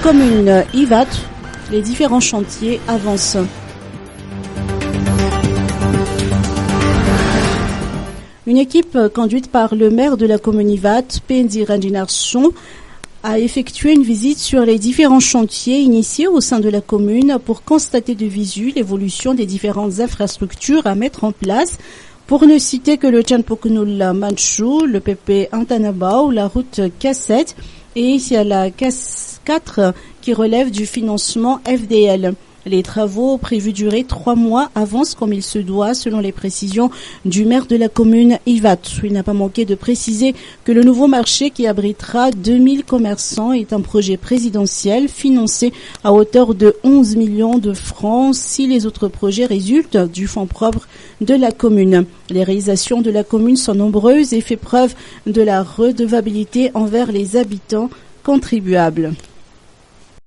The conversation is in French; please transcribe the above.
commune Ivat, les différents chantiers avancent. Une équipe conduite par le maire de la commune Ivat, Pendi Randinarson, a effectué une visite sur les différents chantiers initiés au sein de la commune pour constater de visu l'évolution des différentes infrastructures à mettre en place. Pour ne citer que le Tchanpokunul Manchou, le PP Antanabao, la route K7 et la K4 qui relève du financement FDL. Les travaux prévus durer 3 mois avancent comme il se doit selon les précisions du maire de la commune Ivat. Il n'a pas manqué de préciser que le nouveau marché qui abritera 2000 commerçants est un projet présidentiel financé à hauteur de 11 millions de francs si les autres projets résultent du fonds propre de la commune. Les réalisations de la commune sont nombreuses et fait preuve de la redevabilité envers les habitants contribuables.